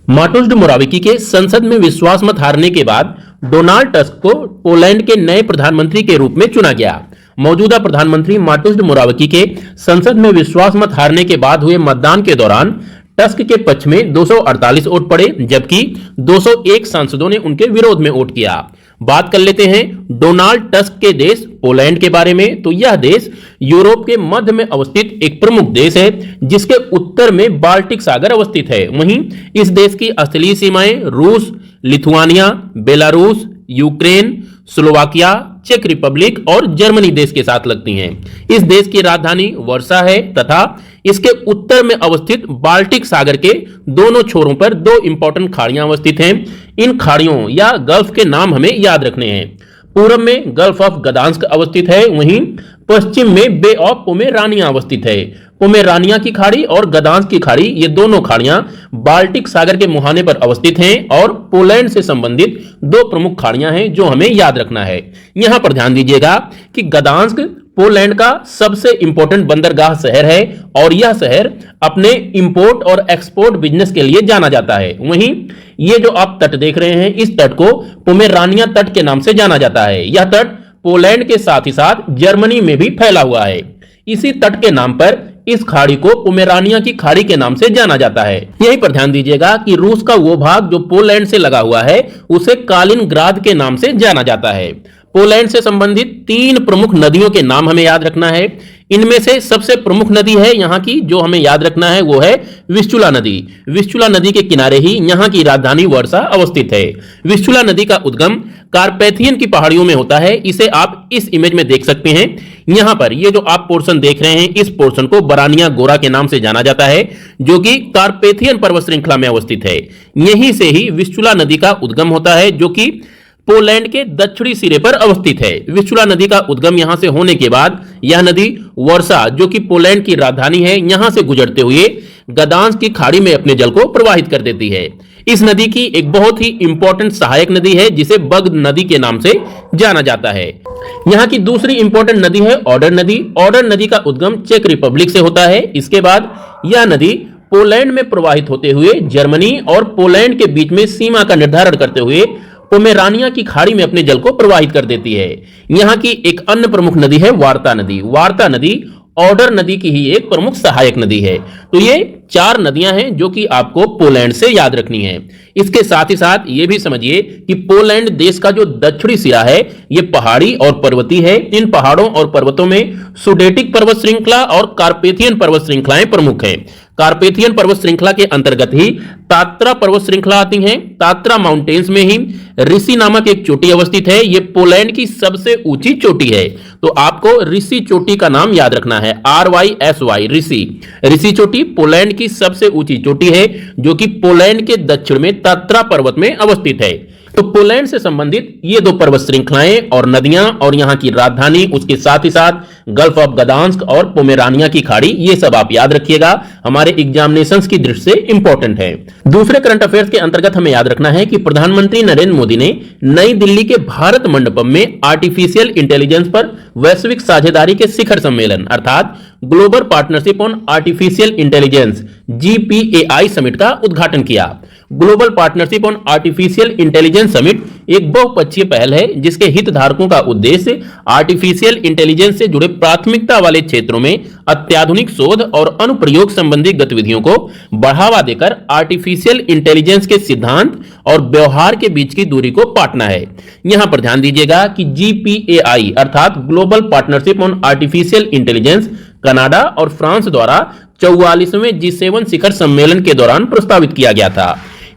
माटुस्ड Morawiecki के संसद में विश्वास मत हारने के बाद डोनाल्ड टस्क को पोलैंड के नए प्रधानमंत्री के रूप में चुना गया। मौजूदा प्रधानमंत्री माटुस्ड मोराविकी के संसद में विश्वास मत हारने के बाद हुए मतदान के दौरान टस्क के पक्ष में 248 वोट पड़े, जबकि 201 सांसदों ने उनके विरोध में वोट किया। बात कर लेते हैं डोनाल्ड टस्क के देश पोलैंड के बारे में। तो यह देश यूरोप के मध्य में अवस्थित एक प्रमुख देश है, जिसके उत्तर में बाल्टिक सागर अवस्थित है। वहीं इस देश की असली सीमाएं रूस, लिथुआनिया, बेलारूस, यूक्रेन, स्लोवाकिया, चेक रिपब्लिक और जर्मनी देश के साथ लगती हैं। इस देश की राजधानी वर्सा है तथा इसके उत्तर में अवस्थित बाल्टिक सागर के दोनों छोरों पर दो इंपॉर्टेंट खाड़ियां अवस्थित हैं। इन खाड़ियों या गल्फ के नाम हमें याद रखने हैं। पूर्व में गल्फ ऑफ गदांस्क अवस्थित है, वहीं पश्चिम में बे ऑफ पोमेरानिया अवस्थित है। पोमेरानिया की खाड़ी और गदांस्क की खाड़ी, ये दोनों खाड़ियां बाल्टिक सागर के मुहाने पर अवस्थित हैं और पोलैंड से संबंधित दो प्रमुख खाड़ियां हैं जो हमें याद रखना है। यहां पर ध्यान दीजिएगा कि गदांस्क पोलैंड का सबसे इंपॉर्टेंट बंदरगाह शहर है और यह शहर अपने इंपोर्ट और एक्सपोर्ट बिजनेस के लिए जाना जाता है। वहीं ये जो आप तट देख रहे हैं, इस तट को पोमेरानिया तट के नाम से जाना जाता है। यह तट पोलैंड के साथ ही साथ जर्मनी में भी फैला हुआ है। इसी तट के नाम पर इस खाड़ी को पोमेरानिया की खाड़ी के नाम से जाना जाता है। यहीं पर ध्यान दीजिएगा कि रूस का वो भाग जो पोलैंड से लगा हुआ है उसे कालिनग्राद के नाम से जाना जाता है। पोलैंड से संबंधित तीन प्रमुख नदियों के नाम हमें याद रखना है। इनमें से सबसे प्रमुख नदी है यहाँ की जो हमें याद रखना है वो है विस्चुला नदी। विस्चुला नदी के किनारे ही यहाँ की राजधानी वर्सा अवस्थित है। विस्चुला नदी का उद्गम कार्पेथियन की पहाड़ियों में होता है। इसे आप इस इमेज में देख सकते हैं। यहाँ पर ये जो आप पोर्शन देख रहे हैं, इस पोर्शन को बरानिया गोरा के नाम से जाना जाता है, जो कि कार्पेथियन पर्वत श्रृंखला में अवस्थित है। यहीं से ही विस्चुला नदी का उद्गम होता है, जो कि पोलैंड के दक्षिणी सिरे पर अवस्थित है। विस्चुला नदी का उद्गम यहां से होने के बाद यह नदी वर्सा, जो कि पोलैंड की राजधानी है, यहां से गुजरते हुए गदांस्क की खाड़ी में अपने जल को प्रवाहित कर देती है। इस नदी की एक बहुत ही इंपॉर्टेंट सहायक नदी है जिसे बग नदी के नाम से जाना जाता है। यहाँ की दूसरी इंपॉर्टेंट नदी है ऑडर नदी। ऑडर नदी का उद्गम चेक रिपब्लिक से होता है। इसके बाद यह नदी पोलैंड में प्रवाहित होते हुए जर्मनी और पोलैंड के बीच में सीमा का निर्धारण करते हुए पोमेरानिया की खाड़ी में अपने जल को प्रवाहित कर देती है। यहाँ की एक अन्य प्रमुख नदी है वार्ता नदी। वार्ता नदी ऑडर नदी की ही एक प्रमुख सहायक नदी है। तो ये चार नदियां हैं जो कि आपको पोलैंड से याद रखनी है। इसके साथ ही साथ ये भी समझिए कि पोलैंड देश का जो दक्षिणी सिरा है ये पहाड़ी और पर्वतीय है। इन पहाड़ों और पर्वतों में सुडेटिक पर्वत श्रृंखला और कार्पेथियन पर्वत श्रृंखलाएं प्रमुख हैं। कार्पेथियन पर्वत श्रृंखला के अंतर्गत ही तात्रा पर्वत श्रृंखला आती है। तात्रा माउंटेन्स में ही ऋषि नामक एक चोटी अवस्थित है। यह पोलैंड की सबसे ऊंची चोटी है। तो आपको ऋषि चोटी का नाम याद रखना है, RYSY, ऋषि। ऋषि चोटी पोलैंड की सबसे ऊंची चोटी है जो कि पोलैंड के दक्षिण में तात्रा पर्वत में अवस्थित है। तो पोलैंड से संबंधित ये दो पर्वत श्रृंखलाएं और नदियां और यहां की राजधानी, उसके साथ ही साथ गल्फ ऑफ गदांस्क और पोमेरानिया की खाड़ी, ये सब आप याद रखिएगा, हमारे एग्जामिनेशंस की दृष्टि से इंपॉर्टेंट है। दूसरे करंट अफेयर्स के अंतर्गत हमें याद रखना है कि प्रधानमंत्री नरेंद्र मोदी ने नई दिल्ली के भारत मंडपम में आर्टिफिशियल इंटेलिजेंस पर वैश्विक साझेदारी के शिखर सम्मेलन अर्थात global partnership on artificial intelligence GPAI summit का उद्घाटन किया। Global partnership on artificial intelligence summit एक बहुपक्षीय पहल है जिसके हितधारकों का उद्देश्य आर्टिफिशियल इंटेलिजेंस से जुड़े प्राथमिकता वाले क्षेत्रों में अत्याधुनिक शोध और अनुप्रयोग संबंधी गतिविधियों को बढ़ावा देकर आर्टिफिशियल इंटेलिजेंस के सिद्धांत और व्यवहार के बीच की दूरी को पाटना है। यहां पर ध्यान दीजिएगा कि GPAI अर्थात global partnership on artificial intelligence Canada और फ्रांस द्वारा 44वें G7 शिखर सम्मेलन के दौरान प्रस्तावित किया गया था।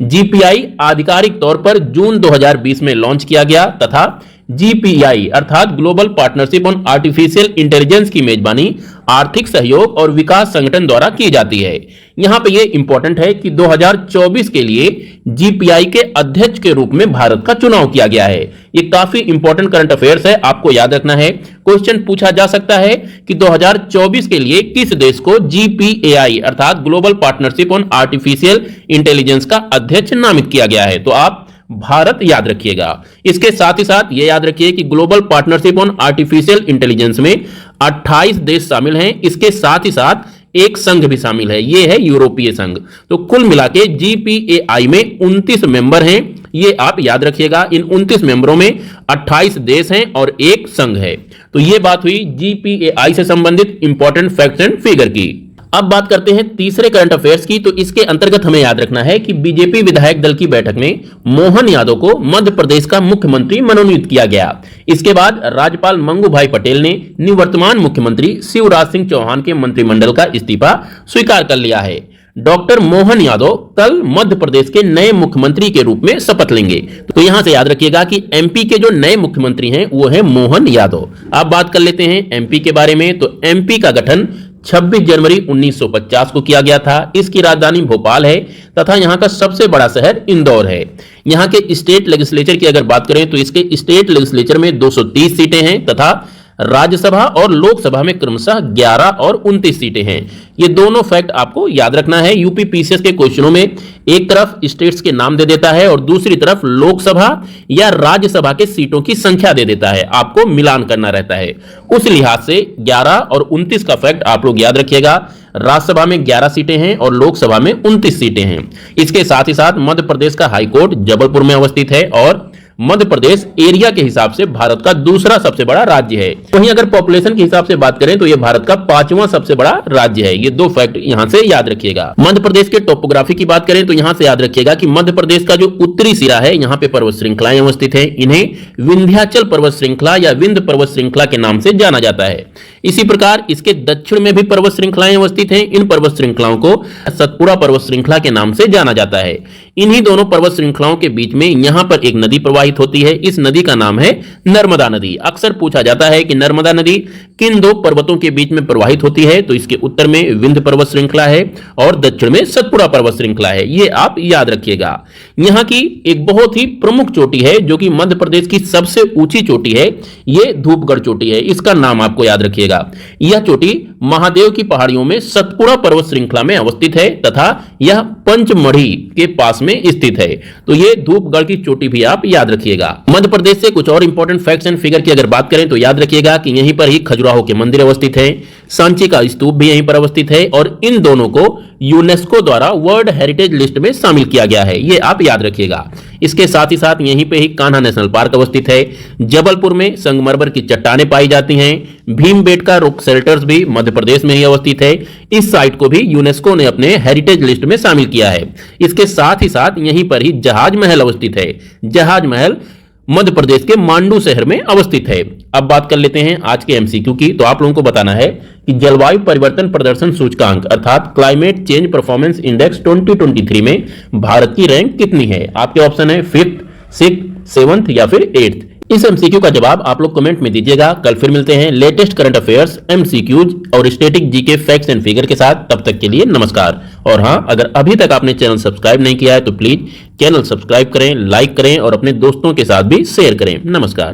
GPI आधिकारिक तौर पर जून 2020 में लॉन्च किया गया तथा GPI अर्थात global partnership on artificial intelligence की मेजबानी आर्थिक सहयोग और विकास संगठन द्वारा की जाती है। यहां पे ये इंपॉर्टेंट है कि 2024 के लिए GPI के अध्यक्ष के रूप में भारत का चुनाव किया गया है। ये काफी इंपॉर्टेंट करंट अफेयर्स है, आपको याद रखना है। क्वेश्चन पूछा जा सकता है कि 2024 के लिए किस देश को GPAI अर्थात global partnership on artificial intelligence का अध्यक्ष नामित किया गया है। तो आप भारत याद रखिएगा। इसके साथ ही साथ यह याद रखिए कि global partnership on artificial intelligence में 28 देश शामिल हैं। इसके साथ ही साथ एक संघ भी शामिल है, ये है यूरोपीय संघ। तो कुल मिला के GPAI में 29 मेंबर हैं, ये आप याद रखिएगा। इन 29 मेंबरों में 28 देश हैं और एक संघ है। तो ये बात हुई GPAI से संबंधित इंपॉर्टेंट फैक्ट्स एंड फिगर की। अब बात करते हैं तीसरे करंट अफेयर्स की। तो इसके अंतर्गत हमें याद रखना है कि बीजेपी विधायक दल की बैठक में मोहन यादव को मध्य प्रदेश का मुख्यमंत्री मनोनीत किया गया। इसके बाद राज्यपाल मंगू भाई पटेल ने निवर्तमान मुख्यमंत्री शिवराज सिंह चौहान के मंत्रिमंडल का इस्तीफा स्वीकार कर लिया है। डॉक्टर मोहन यादव कल मध्य प्रदेश के नए मुख्यमंत्री के रूप में शपथ लेंगे। तो यहां से याद रखिएगा कि MP के जो नए मुख्यमंत्री हैं वो है मोहन यादव। अब बात कर लेते हैं MP के बारे में। तो MP का गठन 26 जनवरी 1950 को किया गया था। इसकी राजधानी भोपाल है तथा यहाँ का सबसे बड़ा शहर इंदौर है। यहाँ के स्टेट लेजिस्लेचर की अगर बात करें तो इसके स्टेट लेजिस्लेचर में 230 सीटें हैं तथा राज्यसभा और लोकसभा में क्रमशः 11 और 29 सीटें हैं। ये दोनों फैक्ट आपको याद रखना है। यूपी PCS के क्वेश्चनों में एक तरफ स्टेट्स के नाम दे देता है और दूसरी तरफ लोकसभा या राज्यसभा के सीटों की संख्या दे देता है, आपको मिलान करना रहता है। उस लिहाज से 11 और 29 का फैक्ट आप लोग याद रखिएगा। राज्यसभा में 11 सीटें हैं और लोकसभा में 29 सीटें हैं। इसके साथ ही साथ मध्य प्रदेश का हाईकोर्ट जबलपुर में अवस्थित है और मध्य प्रदेश एरिया के हिसाब से भारत का दूसरा सबसे बड़ा राज्य है। वहीं अगर पॉपुलेशन के हिसाब से बात करें तो यह भारत का 5वां सबसे बड़ा राज्य है। ये दो फैक्ट यहां से याद रखिएगा। मध्य प्रदेश के टोपोग्राफी की बात करें तो यहां से याद रखिएगा कि मध्य प्रदेश का जो उत्तरी सिरा है यहां पे पर्वत श्रृंखलाएं अवस्थित है। इन्हें विंध्याचल पर्वत श्रृंखला या विंध्य पर्वत श्रृंखला के नाम से जाना जाता है। इसी प्रकार इसके दक्षिण में भी पर्वत श्रृंखलाएं अवस्थित हैं। इन पर्वत श्रृंखलाओं को सतपुड़ा पर्वत श्रृंखला के नाम से जाना जाता है। इन्हीं दोनों पर्वत श्रृंखलाओं के बीच में यहां पर एक नदी प्रवाहित होती है। इस नदी का नाम है नर्मदा नदी। अक्सर पूछा जाता है कि नर्मदा नदी किन दो पर्वतों के बीच में प्रवाहित होती है। तो इसके उत्तर में विंध्य पर्वत श्रृंखला है और दक्षिण में सतपुड़ा पर्वत श्रृंखला है। ये आप याद रखिएगा। यहां की एक बहुत ही प्रमुख चोटी है जो कि मध्य प्रदेश की सबसे ऊंची चोटी है, ये धूपगढ़ चोटी है। इसका नाम आपको याद रखिएगा। यह चोटी महादेव की पहाड़ियों में सतपुड़ा पर्वत श्रृंखला में अवस्थित है तथा यह पंचमढ़ी के पास में स्थित है। तो ये धूपगढ़ की चोटी भी आप याद रखिएगा। मध्य प्रदेश से कुछ और इंपॉर्टेंट फैक्ट्स एंड फिगर की अगर बात करें तो याद रखिएगा कि यहीं पर ही खजुराहो के मंदिर अवस्थित है, सांची का स्तूप भी यहीं पर अवस्थित है और इन दोनों को यूनेस्को द्वारा वर्ल्ड हेरिटेज लिस्ट में शामिल किया गया है। ये आप याद रखिएगा। इसके साथ ही साथ यहीं पे ही कान्हा नेशनल पार्क अवस्थित है। जबलपुर में संगमरमर की चट्टानें पाई जाती हैं। भीमबेटका रॉक शेल्टर्स भी मध्य प्रदेश में ही अवस्थित है। इस साइट को भी यूनेस्को ने अपने हेरिटेज लिस्ट में शामिल किया है। इसके साथ ही साथ यहीं पर ही जहाज महल अवस्थित है। जहाज महल मध्य प्रदेश के मांडू शहर में अवस्थित है। अब बात कर लेते हैं आज के MCQ की। तो आप लोगों को बताना है कि जलवायु परिवर्तन प्रदर्शन सूचकांक अर्थात क्लाइमेट चेंज परफॉर्मेंस इंडेक्स 2023 में भारत की रैंक कितनी है। आपके ऑप्शन है 5th, 6th, 7th या फिर 8th। इस MCQ का जवाब आप लोग कमेंट में दीजिएगा। कल फिर मिलते हैं लेटेस्ट करंट अफेयर्स, MCQs और static GK facts and figure के साथ। तब तक के लिए नमस्कार। और हां, अगर अभी तक आपने चैनल सब्सक्राइब नहीं किया है तो प्लीज चैनल सब्सक्राइब करें, लाइक करें और अपने दोस्तों के साथ भी शेयर करें। नमस्कार।